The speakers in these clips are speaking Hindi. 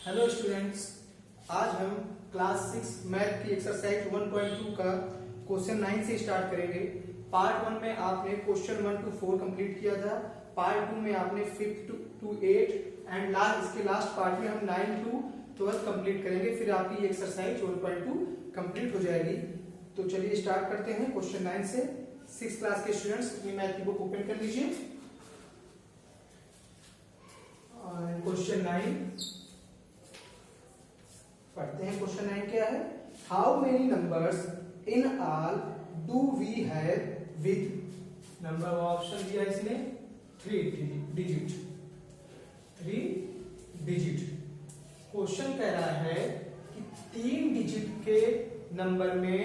हेलो स्टूडेंट्स, आज हम क्लास 6 मैथ की एक्सरसाइज 1.2 का क्वेश्चन 9 से स्टार्ट करेंगे। पार्ट 1 में आपने क्वेश्चन 1 to 4 कंप्लीट किया था। पार्ट 2 में आपने 5 to 8 एंड इसके लास्ट पार्ट में हम 9 to 12 कंप्लीट करेंगे। फिर आपकी ये एक्सरसाइज 1.2 कंप्लीट हो जाएगी। तो चलिए स्टार्ट करते हैं क्वेश्चन 9 से। 6 क्लास के स्टूडेंट्स अपनी मैथ की बुक ओपन कर लीजिए। क्वेश्चन 9 पढ़ते हैं। क्वेश्चन 9 क्या है? How many numbers in all do we have with number of option दिया है इसने 3 डिजिट। क्वेश्चन कह रहा है कि 3 डिजिट के नंबर में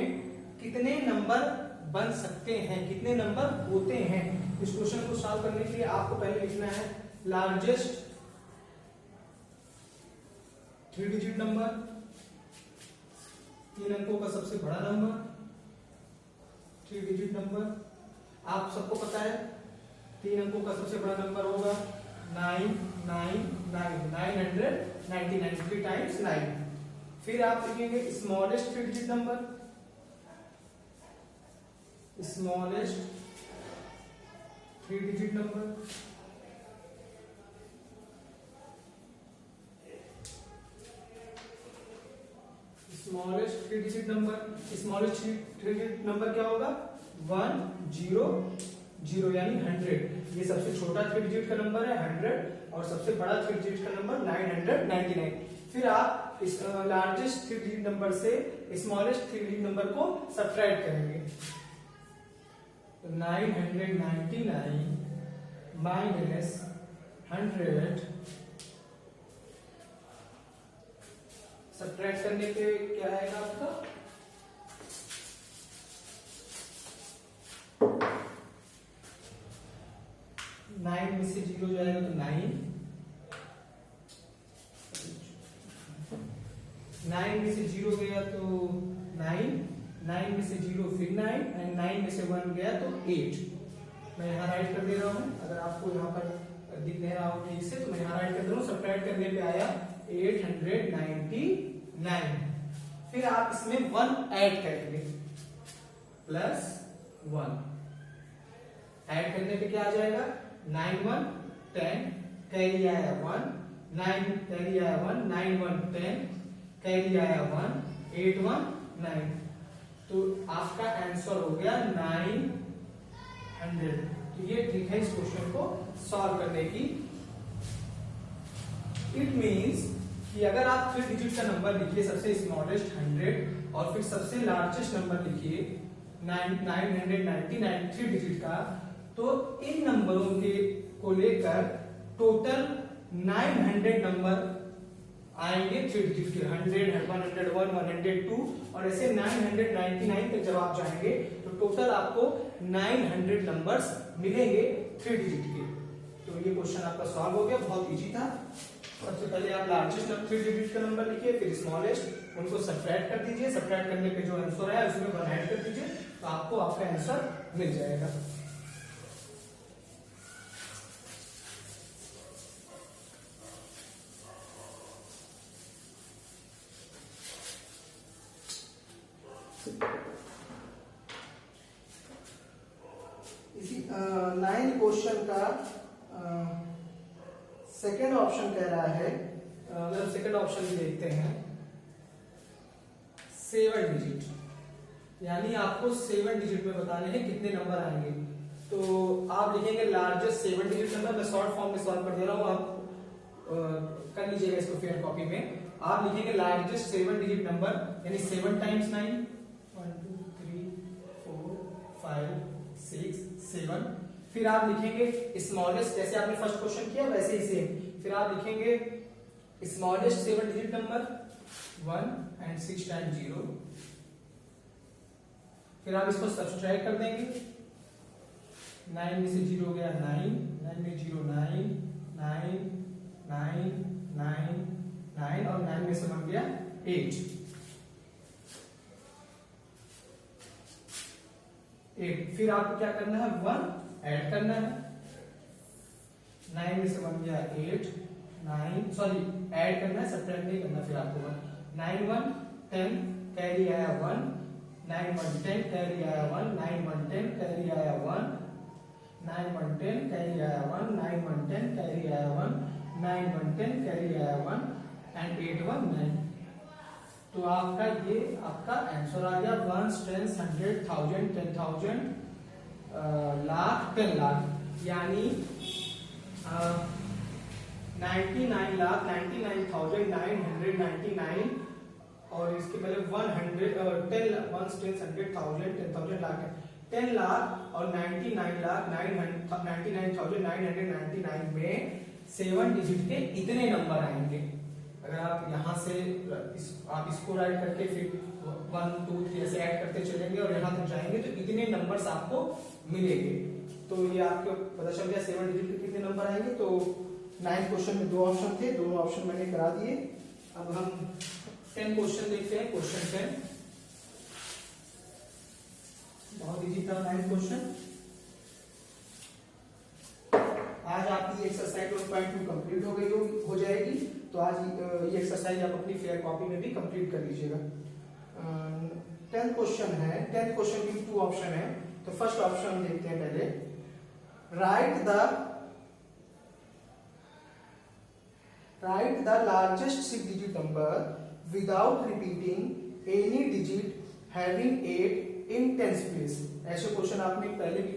कितने नंबर बन सकते हैं, कितने नंबर होते हैं। इस क्वेश्चन को सॉल्व करने के लिए आपको पहले लिखना है लार्जेस्ट 3 डिजिट नंबर, 3 अंकों का सबसे बड़ा नंबर 3 डिजिट नंबर। आप सबको पता है 3 अंकों का सबसे बड़ा नंबर होगा 999 3 टाइम्स 9। फिर आप लिखेंगे smallest 3 digit number, smallest 3 digit number. Smallest 3 digit number, smallest 3 digit number क्या होगा 100 यानी 100। ये सबसे छोटा 3 डिजिट का नंबर है 100 और सबसे बड़ा 3 डिजिट का नंबर 999। फिर आप इस लार्जेस्ट 3 डिजिट नंबर से स्मॉलेस्ट 3 डिजिट नंबर को सब्ट्रैक्ट करेंगे। तो 999 माइनस 100 सब्ट्रैक्ट करने पे क्या आएगा आपका 9 में से 0 जाएगा तो 9 में से 0 गया तो 9 में से 0 फिर 9 एंड 9 में से 1 गया तो 8। मैं यहाँ राइट कर दे रहा हूँ, अगर आपको यहाँ पर दिख नहीं रहा हो ठीक से तो मैं यहाँ राइट कर दे रहा हूँ। सब्ट्रैक्ट करने पे आया 899। फिर आप इसमें 1 ऐड करेंगे प्लस 1 ऐड करने पे क्या आ जाएगा 9 1 10 कैरी आया 1 9 कैरी आया 1 9 1 10 कैरी आया 1 8 1 9। तो आपका आंसर हो गया 900। तो ये ट्रिक है इस क्वेश्चन को सॉल्व करने की। इट मींस कि अगर आप 3 डिजिट का नंबर लिखिए सबसे स्मॉलेस्ट 100 और फिर सबसे लार्जेस्ट नंबर लिखिए 999 3 डिजिट का, तो इन नंबरों के को लेकर टोटल 900 नंबर आएंगे 3 डिजिट के 100 101 102 और ऐसे 999 तक जब आप जाएंगे तो टोटल आपको 900 नंबर्स मिलेंगे 3 डिजिट के। तो ये क्वेश्चन आपका सॉल्व हो गया, बहुत इजी था। सबसे पहले आप लार्जेस्ट 3 डिजिट का नंबर लिखिए, फिर स्मॉलेस्ट, उनको सब्ट्रैक्ट कर दीजिए। सब्ट्रैक्ट करने पे जो आंसर है उसमें 1 ऐड कर दीजिए तो आपको आपका आंसर मिल जाएगा। इसी 9 क्वेश्चन का सेकेंड ऑप्शन कह रहा है, अगर सेकेंड ऑप्शन देखते हैं 7 डिजिट, यानी आपको 7 डिजिट में बताने हैं कितने नंबर आएंगे। तो आप लिखेंगे लार्जेस्ट 7 डिजिट नंबर, मैं शॉर्ट फॉर्म में सॉल्व कर दे रहा हूं, आप कर लीजिएगा इसको फेयर कॉपी में। आप लिखेंगे लार्जेस्ट 7 डिजिट नंबर यानी 7 टाइम्स 9 1 2 3 4 5 6 7। फिर आप लिखेंगे स्मॉलेस्ट, जैसे आपने फर्स्ट क्वेश्चन किया वैसे ही सेम। फिर आप लिखेंगे smallest 7 digit number 1 and 6 times 0। फिर आप इसको सब्ट्रैक्ट कर देंगे 9 में से 0 गया 9 में 0 9 9 9 9 9 और 9 में से 1 गया 8। फिर आपको क्या करना है 1 ऐड करना है 9 में से 1 गया 8 9 सॉरी ऐड करना है, सब्ट्रैक्ट नहीं करना फिर आपको। 9 1 10 कैरी आया 1, 9 1 10 कैरी आया 1, 9 1 10 कैरी आया 1, 9 1 10 कैरी आया 1, 9 1 10 कैरी आया 1, 9 1 10 कैरी आया 1 एंड 8 1 9। तो आपका ये आपका आंसर आ गया 1 10 100 1000 10,000 लाख 10 लाख, यानी 99 लाख 99,999 और इसके पहले 10,000 लाख 10 लाख और 99 लाख 99,999 में 7 डिजिट के इतने नंबर आएंगे। अगर आप यहाँ से आप इसको राइट करके फिर 1 2 3 ऐसे ऐड करते चलेंगे और यहाँ तक जाएंगे तो इतने नंबर्स आपको मिलेंगे। तो ये आपको पता चल गया 7 डिजिट के कितने नंबर आएंगे। तो 9 क्वेश्चन में 2 ऑप्शन थे, दोनों ऑप्शन मैंने करा दिए। अब हम 10 क्वेश्चन देखते हैं। क्वेश्चन 10 बहुत इजी था 9 क्वेश्चन। आज आपकी एक्सरसाइज 1.2 कंप्लीट हो जाएगी। तो आज ये एक्सरसाइज आप अपनी फेयर कॉपी में भी कंप्लीट कर लीजिएगा। 10 क्वेश्चन है, 10 क्वेश्चन की 2 ऑप्शन है। तो फर्स्ट ऑप्शन देखते हैं पहले। Right the largest 6 digit number without repeating any digit having 8 in 10th place. ऐसे क्वेश्चन आपने पहले भी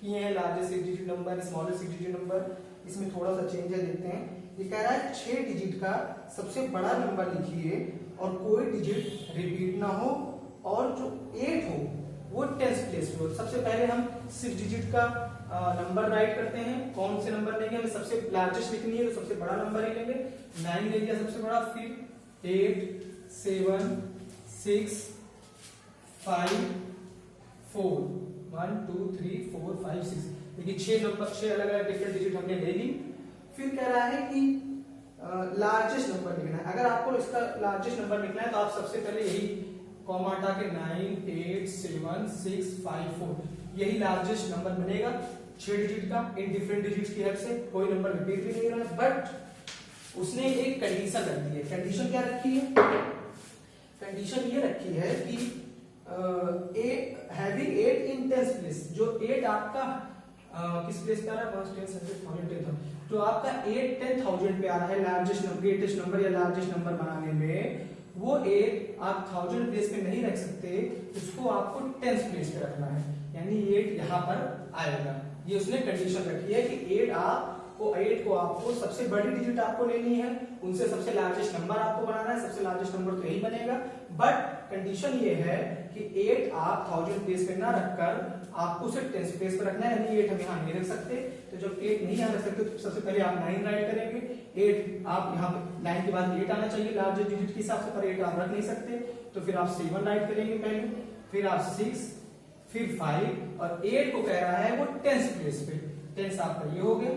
किए हैं। Largest 6 digit number, smallest 6 digit number, इसमें थोड़ा सा चेंज है, देखते हैं। ये कह रहा है 6 डिजिट का सबसे बड़ा नंबर लिखिए और कोई डिजिट रिपीट ना हो और जो 8 हो वो 10th प्लेस पे हो। सबसे पहले हम 6 डिजिट का नंबर राइट करते हैं। कौन से नंबर लेंगे? हमें सबसे लार्जेस्ट लिखनी है तो सबसे बड़ा नंबर ही लेंगे। 9 ले लिया सबसे बड़ा, फिर 8 7 6 5 4 1 2 3 4 5 6। देखिए 6 नंबर, 6 अलग अलग डिफरेंट डिजिट हमने ले ली। फिर कह रहा है कि लार्जेस्ट नंबर लिखना है। अगर आपको इसका लार्जेस्ट नंबर लिखना है तो आप सबसे पहले यही कॉमा हटा के 9 8 7 6 5 4 यही लार्जेस्ट नंबर बनेगा 6 डिजिट का। इन डिफरेंट डिजिट्स की हेल्प से कोई नंबर रिपीट भी नहीं हो रहा है, बट उसने एक कंडीशन रख दी है। कंडीशन क्या रखी है? कंडीशन ये रखी है कि हैविंग 8 इन 10th प्लेस। जो 8 आपका किस प्लेस पे आ रहा है? 1 10 100 1000 10,000। जो आपका 8 10,000 पे आ रहा है लार्जेस्ट नंबर, ग्रेटेस्ट नंबर या लार्जेस्ट नंबर बनाने में, वो 8 आप 1000 प्लेस पे नहीं रख सकते, उसको आपको 10th प्लेस पे रखना है, यानी 8 यहाँ पर आएगा। ये उसने कंडीशन रखी है कि 8 को आपको सबसे बड़ी डिजिट आपको लेनी है, उनसे सबसे लार्जेस्ट नंबर आपको बनाना है। सबसे लार्जेस्ट नंबर तो यही बनेगा, बट कंडीशन ये है कि 8 आप 1000 प्लेस पे ना रखकर आपको सिर्फ 10th प्लेस पे रखना है, यानी 8 हम यहाँ नहीं रख सकते। तो जब 8 नहीं यहाँ रख सकते तो सबसे पहले आप 9 राइट करेंगे। 8 आप यहाँ पे 9 के बाद 8 आना चाहिए लार्जेस्ट डिजिट के हिसाब से, पर 8 आप रख नहीं सकते। तो फिर आप 7 राइट करेंगे पहले, फिर आप 6, फिर 5 और 8 को कह रहा है वो 10th प्लेस पे। 10 आपका ये हो गया,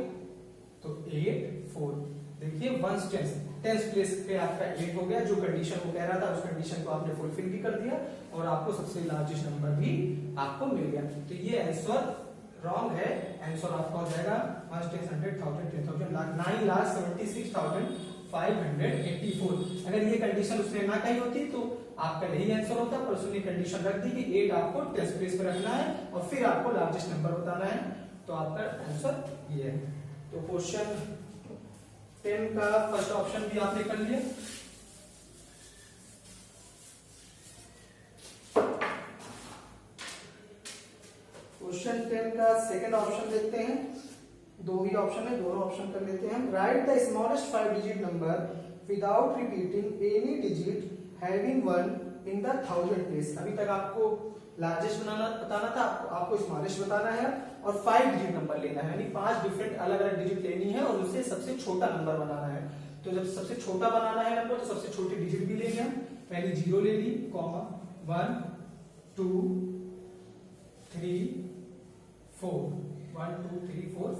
तो 8 4 देखिए 1 10th प्लेस पे आपका 8 हो गया। जो कंडीशन वो कह रहा था उस कंडीशन को आपने फुलफिल भी कर दिया और आपको सबसे लार्जेस्ट नंबर भी आपको मिल गया। तो ये आंसर रॉन्ग है। आंसर आपका हो जाएगा 1 10 100 1000 10,000 लाख 9,76,584। अगर ये कंडीशन उसने ना कही होती तो आपका यही आंसर होता, पर उसने कंडीशन रख दी कि 8 आपको 10th प्लेस पे रखना है और फिर आपको लार्जेस्ट नंबर बताना है। तो आपका आंसर ये है। तो क्वेश्चन 10 का फर्स्ट ऑप्शन भी आपने कर लिया। क्वेश्चन 10 का सेकंड ऑप्शन देखते हैं। 2 ही ऑप्शन है, दोनों ऑप्शन कर लेते हैं। Right the smallest 5 digit number without repeating any digit having 1 in the 1000 place. अभी तक आपको लार्जेस्ट बताना था, आपको स्मॉलेस्ट बताना है और 5 डिजिट नंबर लेना है, यानी 5 डिफरेंट अलग अलग डिजिट लेनी है और उससे सबसे छोटा नंबर बनाना है। तो जब सबसे छोटा बनाना है नंबर तो सबसे छोटी डिजिट भी लेंगे हम। पहले 0 ले ली, कॉमा 1 2 3 4 1 2 3 4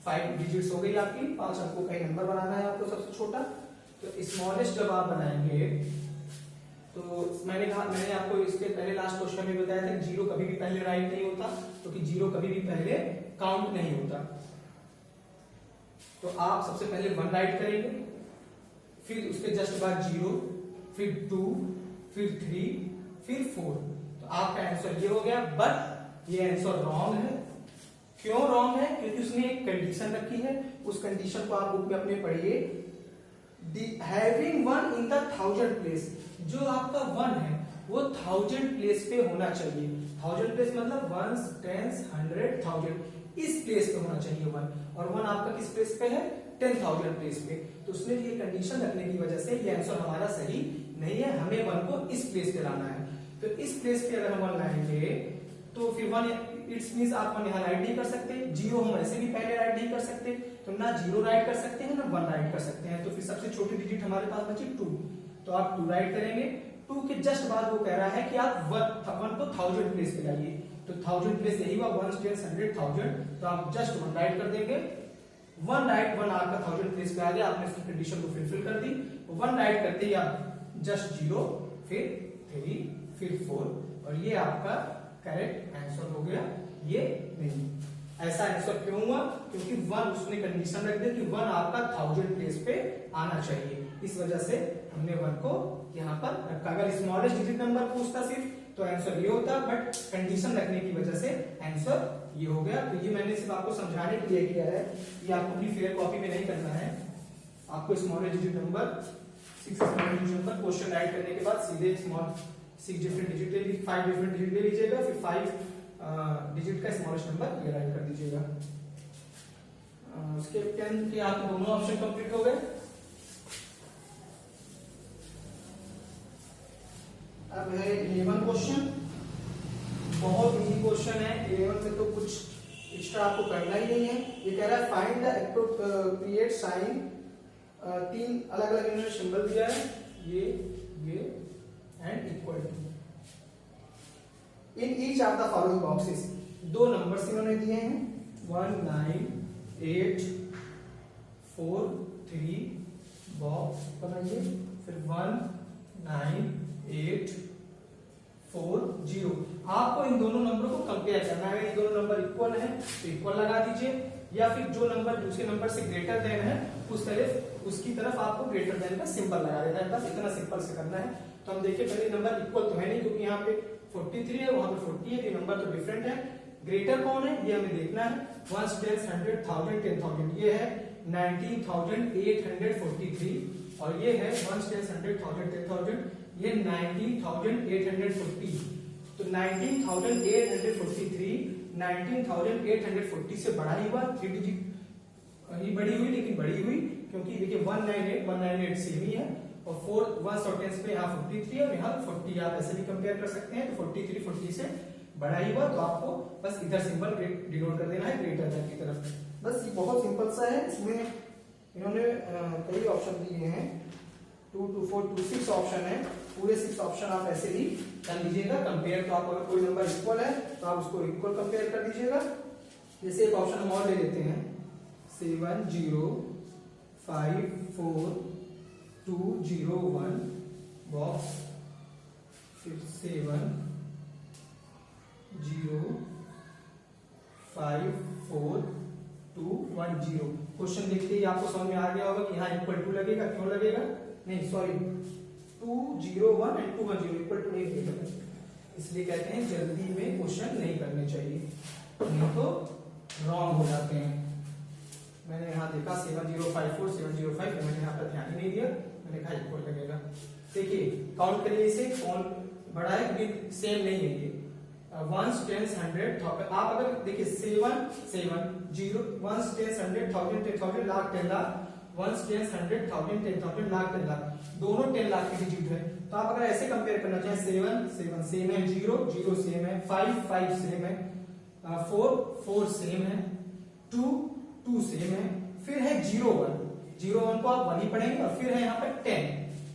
5 डिजिट्स हो गई आपकी। 5 अंकों का नंबर बनाना है आपको सबसे छोटा। तो स्मॉलेस्ट जब आप बनाएंगे तो मैंने आपको इसके पहले लास्ट क्वेश्चन में बताया था कि 0 कभी भी पहले राइट नहीं होता, क्योंकि 0 कभी भी पहले काउंट नहीं होता। तो आप सबसे पहले 1 राइट करेंगे, फिर उसके जस्ट बाद 0, फिर 2, फिर 3, फिर 4। तो आपका आंसर ये हो गया। बट ये आंसर रॉन्ग है। क्यों रॉन्ग है? क्योंकि उसने एक कंडीशन रखी है। उस कंडीशन को आप बुक में अपने पढ़िए, हैविंग 1 इन द 1000 प्लेस। जो आपका 1 है वो 1000 प्लेस पे होना चाहिए। 1000 प्लेस मतलब 1, 10, 100, 1000 इस प्लेस पे होना चाहिए 1, और 1 आपका किस प्लेस पे है? 10,000 प्लेस पे। तो उसने ये कंडीशन रखने की वजह से ये आंसर हमारा सही नहीं है। हमें 1 को इस प्लेस पे लाना है। तो इस प्लेस पे अगर हम 1 लाएंगे तो फिर 1 इट्स मींस आप 1 यहाँ राइट नहीं कर सकते, 0 हम ऐसे भी पहले राइट नहीं कर सकते, तो ना 0 राइट कर सकते हैं ना 1 राइट कर सकते हैं। तो फिर सबसे छोटी डिजिट हमारे पास बची 2, तो आप 2 राइट करेंगे। 2 के जस्ट बाद वो कह रहा है कि आप 1 को 1000 प्लेस पे लाइए। तो 1000 प्लेस यही हुआ 1, 10, 100, 1000। तो आप जस्ट 1 राइट कर देंगे। 1 राइट 1 आपका 1000 प्लेस पे आ गया। आपने इसकी कंडीशन को फुलफिल कर दी। 1 राइट करते ही आप जस्ट 0, फिर 3, फिर 4, और ये आपका करेक्ट आंसर हो गया। ये नहीं, ऐसा आंसर क्यों हुआ? क्योंकि 1 उसने कंडीशन रख दी कि 1 आपका 1000 प्लेस पे आना चाहिए। इस वजह से हमने 1 को यहाँ पर रखा। अगर स्मॉलेस्ट डिजिट नंबर पूछता सिर्फ तो आंसर ये होता, बट कंडीशन रखने की वजह से आंसर ये हो गया। तो ये मैंने सिर्फ आपको समझाने के लिए किया है कि आपको अपनी फेयर कॉपी में नहीं करना है। आपको smallest digit number 6 smallest digit number question right करने के बाद सीधे 6 डिफरेंट डिजिट ले लीजिए, 5 डिफरेंट डिजिट ले लीजिएगा, फिर 5 डिजिट का स्मॉलेस्ट नंबर ये राइट कर दीजिएगा। उसके 10 के आपके दोनों ऑप्शन कंप्लीट हो गए। अब है 11 क्वेश्चन। बहुत इजी क्वेश्चन है। 11 में तो कुछ एक्स्ट्रा आपको करना ही नहीं है। ये कह रहा है फाइंड द एप्रोप्रिएट साइन। 3 अलग अलग इन्होंने सिंबल दिया है, ये and equal to. In each of the following boxes 2 numbers इन्होंने दिए हैं 1, 9, 8, 4, 3 बॉक्स बनाइए, फिर 1, 9, 8, 4, 0। आपको इन दोनों नंबरों को कंपेयर करना है। ये दोनों नंबर इक्वल है तो इक्वल लगा दीजिए, या फिर जो नंबर दूसरे नंबर से ग्रेटर देन है उसकी तरफ आपको ग्रेटर देन का सिंबल लगा देना है। बस इतना सिंपल से करना है। तो हम देखिए पहले नंबर इक्वल तो है नहीं, क्योंकि यहाँ पे 43 है, वहां पे 40 है, तो नंबर तो डिफरेंट है। ग्रेटर कौन है ये हमें देखना है। 1, 10, 100, 1000, 10,000। ये है 19,843, और ये है 1, 10, 100, 1000, 10,000। ये 19,840। तो 19,843 19,840 से बड़ा ही हुआ। 3 डिजिट ही बड़ी हुई, लेकिन बड़ी हुई क्योंकि देखिए 198 सेम ही है, और 4 1 और 10 पे यहाँ 43 है और यहाँ 40। आप ऐसे भी कंपेयर कर सकते हैं। तो 43 40 से बड़ा ही हुआ, तो आपको बस इधर सिंबल डिनोट कर देना है ग्रेटर देन की तरफ। बस ये बहुत सिंपल सा है। इसमें इन्होंने कई ऑप्शन दिए हैं, 2 to 4 to 6 ऑप्शन है। पूरे 6 ऑप्शन आप ऐसे ही कर लीजिएगा कंपेयर। तो आप अगर कोई नंबर इक्वल है तो आप उसको इक्वल कंपेयर कर दीजिएगा। जैसे एक ऑप्शन हम और ले लेते हैं 7, 0, 5, 4, 2, 0, 1 बॉक्स, फिर 7, 0, 5, 4, 2, 1, 0। क्वेश्चन देखते ही आपको समझ में आ गया होगा कि यहाँ इक्वल टू लगेगा। क्यों लगेगा? नहीं सॉरी, 2, 0, 1 एंड 2, 1, 0 इक्वल टू नहीं लगेगा। इसलिए कहते हैं जल्दी में क्वेश्चन नहीं करने चाहिए, नहीं तो रॉन्ग हो जाते हैं। मैंने यहाँ देखा 7054 705, मैंने यहाँ पर ध्यान ही नहीं दिया, मैंने कहा इक्वल लगेगा। देखिए काउंट करिए इसे, कौन बड़ा है क्योंकि सेम नहीं है ये। 1, 10, 100, 1000। आप अगर देखिए 7, 7, 0, 1, 10, 100, 1000, 10,000, लाख 10 लाख, 1, 10, 100, 1000, 10,000, लाख 10 लाख, दोनों 10 लाख की डिजिट है। तो आप अगर ऐसे कंपेयर करना चाहें 7, 7 सेम है, 0, 0 सेम है, 5, 5 सेम है, 4, 4 सेम है, 2, 2 सेम है, फिर है 0, 1, 0, 1 को आप 1 ही पढ़ेंगे, और फिर है यहाँ पर 10।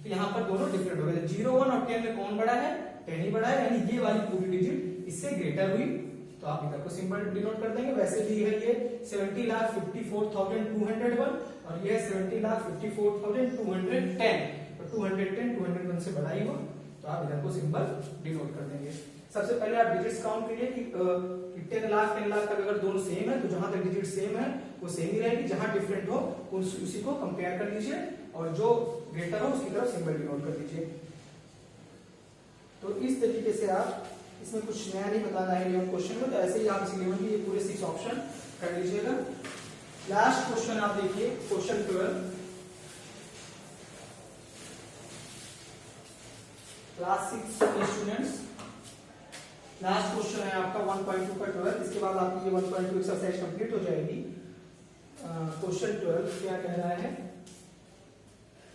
तो यहाँ पर दोनों डिफरेंट हो गए। 0, 1 और 10 में कौन बड़ा है? 10 ही बड़ा है, यानी ये वाली पूरी डिजिट इससे ग्रेटर हुई, तो आप इधर को सिंबल डिनोट कर देंगे। वैसे भी है ये 70,54,201 और ये 70,54,210, तो 210 201 से बड़ा ही हो, तो आप इधर को सिंबल डिनोट कर देंगे। सबसे पहले आप डिजिट्स काउंट करिए कि 10 लाख तक अगर दोनों सेम है तो जहां तक डिजिट सेम है वो सेम ही रहेगी, जहां डिफरेंट हो उसी को कंपेयर कर लीजिए और जो ग्रेटर हो उसकी तरफ सिंबल डिनोट कर दीजिए। तो इस तरीके से आप, इसमें कुछ नया नहीं बताना है 11 क्वेश्चन में, तो ऐसे ही आप इस 11 की ये पूरे 6 ऑप्शन कर लीजिएगा। लास्ट क्वेश्चन आप देखिए, क्वेश्चन 12, क्लास 6 के स्टूडेंट्स। लास्ट क्वेश्चन है आपका 1.2 का 12। इसके बाद आपकी ये 1.2 एक्सरसाइज कंप्लीट हो जाएगी। क्वेश्चन 12 क्या कह रहा है,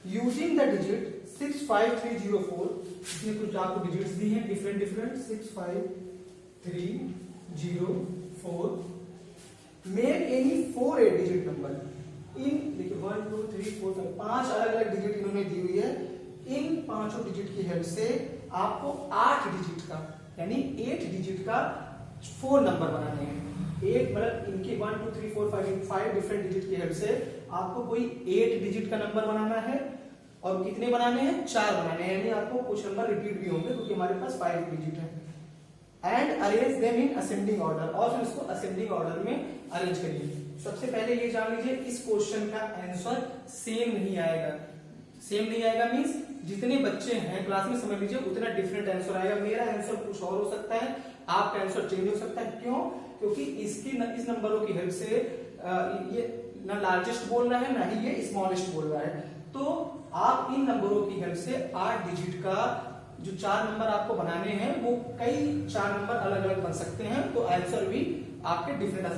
यूजिंग द डिजिट 65304, इसमें कुछ आपको डिजिट्स दी हैं different 65304, make any 4 digit number in, देखिए 1 2 3 4 5 पांच अलग अलग डिजिट इन्होंने दी हुई है। इन पांचों डिजिट की हेल्प से आपको 8 डिजिट का यानी 8 डिजिट का 4 नंबर बनाने हैं। 8 मतलब इनके 1 2 3 4 5 डिफरेंट डिजिट की हेल्प से आपको कोई 8 डिजिट का नंबर बनाना है। और कितने बनाने हैं? 4 बनाने हैं, यानी आपको कुछ नंबर रिपीट भी होंगे क्योंकि हमारे पास 5 डिजिट है। And arrange them in ascending order, और फिर इसको असेंडिंग ऑर्डर में अरेंज करिए। सबसे पहले ये जान लीजिए इस क्वेश्चन का आंसर सेम नहीं आएगा। सेम नहीं आएगा मींस जितने बच्चे हैं क्लास में समझ लीजिए उतना डिफरेंट आंसर आएगा। मेरा आंसर कुछ और हो सकता है, आपका आंसर चेंज हो सकता है। क्यों? क्योंकि इस नंबरों की हेल्प से ये ना लार्जेस्ट बोल रहा है ना ही ये स्मॉलेस्ट बोल रहा है। तो आप इन नंबरों की हेल्प से 8 डिजिट का जो 4 नंबर आपको बनाने हैं वो कई 4 नंबर अलग अलग बन सकते हैं, तो आंसर भी आपके डिफरेंट आ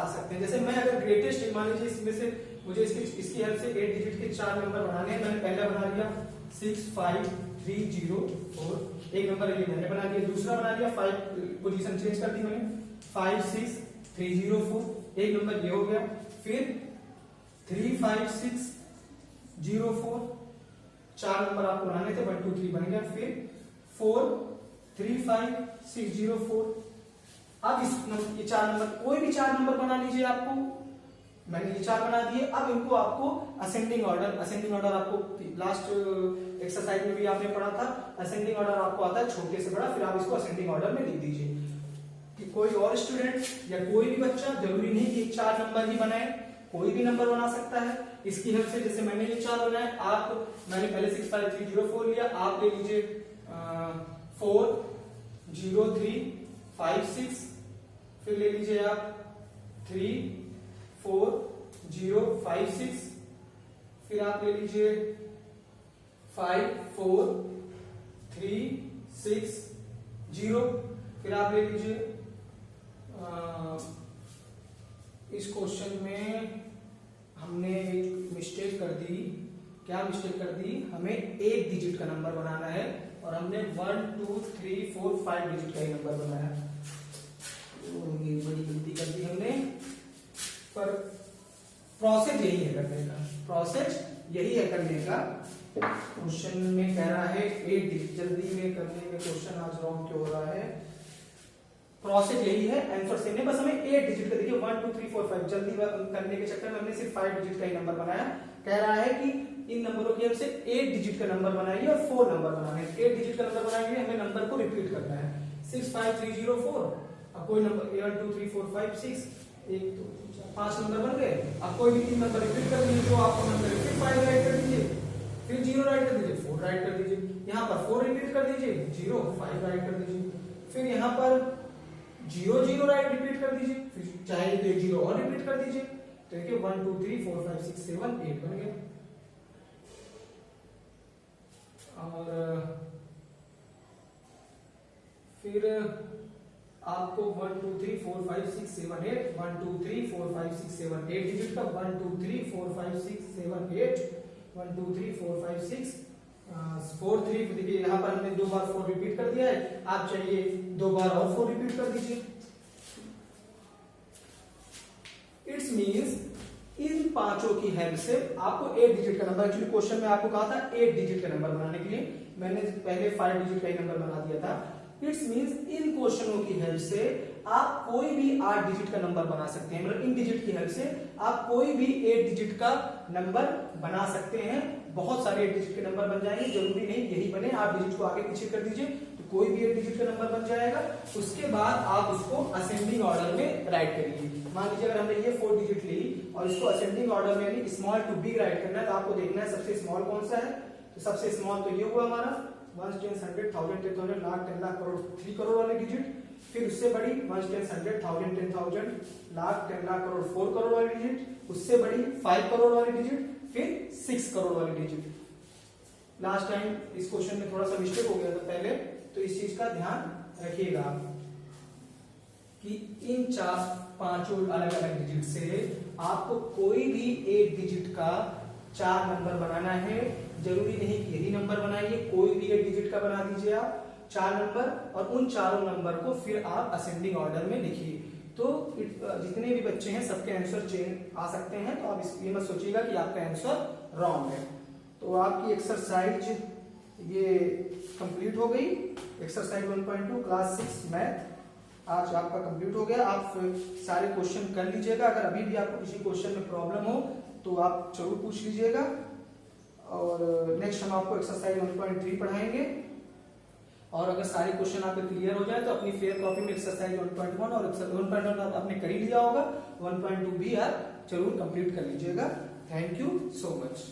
सकते हैं। जैसे मैं अगर ग्रेटेस्ट मान लीजिए इसमें से मुझे इसकी हेल्प से 8 डिजिट के 4 नंबर बनाने हैं, मैंने पहला बना लिया 65304, एक नंबर ये मैंने बना लिया। दूसरा बना लिया 5 पोजीशन चेंज कर दी मैंने 56304, एक नंबर ये हो गया। फिर 35604, 4 नंबर आपको बनाने थे, 1 2 3 बन गया। फिर 435604। अब ये 4 नंबर, कोई भी 4 नंबर बना लीजिए आपको, मैंने ये 4 बना दिए। अब इनको आपको असेंडिंग ऑर्डर आपको लास्ट एक्सरसाइज में भी आपने पढ़ा था, असेंडिंग ऑर्डर आपको आता है छोटे से बड़ा, फिर आप इसको असेंडिंग ऑर्डर में लिख दीजिए। कि कोई और स्टूडेंट या कोई भी बच्चा जरूरी नहीं कि 4 नंबर ही बनाए, कोई भी नंबर बना सकता है इसकी हेल्प से। जैसे मैंने ये 4 बनाए, मैंने पहले 65304 लिया, आप ले लीजिए 40356, फिर ले लीजिए आप 34056, फिर आप ले लीजिए 54360, फिर आप ले लीजिए इस क्वेश्चन में हमने एक मिस्टेक कर दी। क्या मिस्टेक कर दी? हमें 1 डिजिट का नंबर बनाना है और हमने 1 2 3 4 5 डिजिट का ही नंबर बनाया। ये बड़ी गलती कर दी हमने, पर प्रोसेस यही है करने का। क्वेश्चन में कह रहा है 8 डिजिट, जल्दी में करने में क्वेश्चन आज रॉन्ग क्यों हो रहा है? प्रोसेस यही है, आंसर सेम है, बस हमें 8 डिजिट का, देखिए 1 2 3 4 5 जल्दी करने के चक्कर में हमने सिर्फ 5 डिजिट का ही नंबर बनाया। कह रहा है कि इन नंबरों की हेल्प से 8 डिजिट का नंबर बनाइए और 4 नंबर बनाने हैं। 8 डिजिट का नंबर बनाएंगे, हमें नंबर को रिपीट करना है 65304। अब कोई नंबर 1 2 3 4 5 6, 1 2 3 4 5 नंबर बन गए। अब कोई भी 3 नंबर रिपीट कर दीजिए, तो आपको नंबर रिपीट 5 राइट कर दीजिए, फिर 0 राइट कर दीजिए, 4 राइट कर दीजिए, यहाँ पर 4 रिपीट कर दीजिए, 0 5 राइट कर दीजिए, फिर यहाँ पर 0 0 राइट रिपीट कर दीजिए, फिर चाहे तो 0 और रिपीट कर दीजिए। तो देखिए 1 2 3 4 5 6 7 8 बन गया। और फिर आपको 1 2 3 4 5 6 7 8, 1 2 3 4 5 6 7 8 डिजिट का 1 2 3 4 5 6 7 8, 1 2 3 4 5 6 4 3। देखिए यहाँ पर हमने 2 बार 4 रिपीट कर दिया है, आप चाहिए 2 बार और 4 रिपीट कर दीजिए। इट्स मींस इन पांचों की हेल्प से आपको 8 डिजिट का नंबर, एक्चुअली क्वेश्चन में आपको कहा था 8 डिजिट का नंबर बनाने के लिए, मैंने पहले 5 डिजिट का ही नंबर बना दिया था। इट्स मींस इन क्वेश्चनों की हेल्प से आप कोई भी 8 डिजिट का नंबर बना सकते हैं। मतलब इन डिजिट की हेल्प से आप कोई भी 8 डिजिट का नंबर बना सकते हैं। बहुत सारे 8 डिजिट के नंबर बन जाएंगे, जरूरी नहीं यही बने, आप डिजिट को आगे पीछे कर दीजिए तो कोई भी एक डिजिट का नंबर बन जाएगा। उसके बाद आप उसको असेंडिंग ऑर्डर में राइट करिए। मान लीजिए अगर हमने ये 4 डिजिट ली और इसको असेंडिंग ऑर्डर में यानी स्मॉल टू बिग राइट करना है, तो आपको देखना है सबसे स्मॉल कौन सा है। तो सबसे स्मॉल तो ये हुआ हमारा 1 10 100 1000 10,000 लाख 10 लाख करोड़ 3 करोड़ वाले डिजिट। फिर उससे बड़ी 1 10 100 1000 10,000 लाख 10 लाख करोड़ 4 करोड़ वाली डिजिट। उससे बड़ी 5 करोड़ वाली डिजिट, फिर 6 करोड़ वाली डिजिट। लास्ट टाइम इस क्वेश्चन में थोड़ा सा मिस्टेक हो गया था पहले, तो इस चीज का ध्यान रखिएगा कि इन 4-5 अलग अलग डिजिट से आपको कोई भी एक डिजिट का 4 नंबर बनाना है। जरूरी नहीं कि यही नंबर बनाइए, कोई भी एक डिजिट का बना दीजिए आप 4 नंबर, और उन चारों नंबर को फिर आप असेंडिंग ऑर्डर में लिखिए। तो जितने भी बच्चे हैं सबके आंसर चेंज आ सकते हैं, तो आप ये मत सोचिएगा कि आपका आंसर रॉन्ग है। तो आपकी एक्सरसाइज ये कंप्लीट हो गई। एक्सरसाइज 1.2 क्लास 6 मैथ आज आपका कंप्लीट हो गया। आप सारे क्वेश्चन कर लीजिएगा। अगर अभी भी आपको किसी क्वेश्चन में प्रॉब्लम हो तो आप जरूर पूछ लीजिएगा। और नेक्स्ट हम आपको एक्सरसाइज 1.3 पढ़ाएंगे। और अगर सारे क्वेश्चन आपके क्लियर हो जाए तो अपनी फेयर कॉपी में एक्सरसाइज 1.1 और 1.1 आपने कर ही लिया होगा, 1.2 भी आप जरूर कंप्लीट कर लीजिएगा। Thank you so much.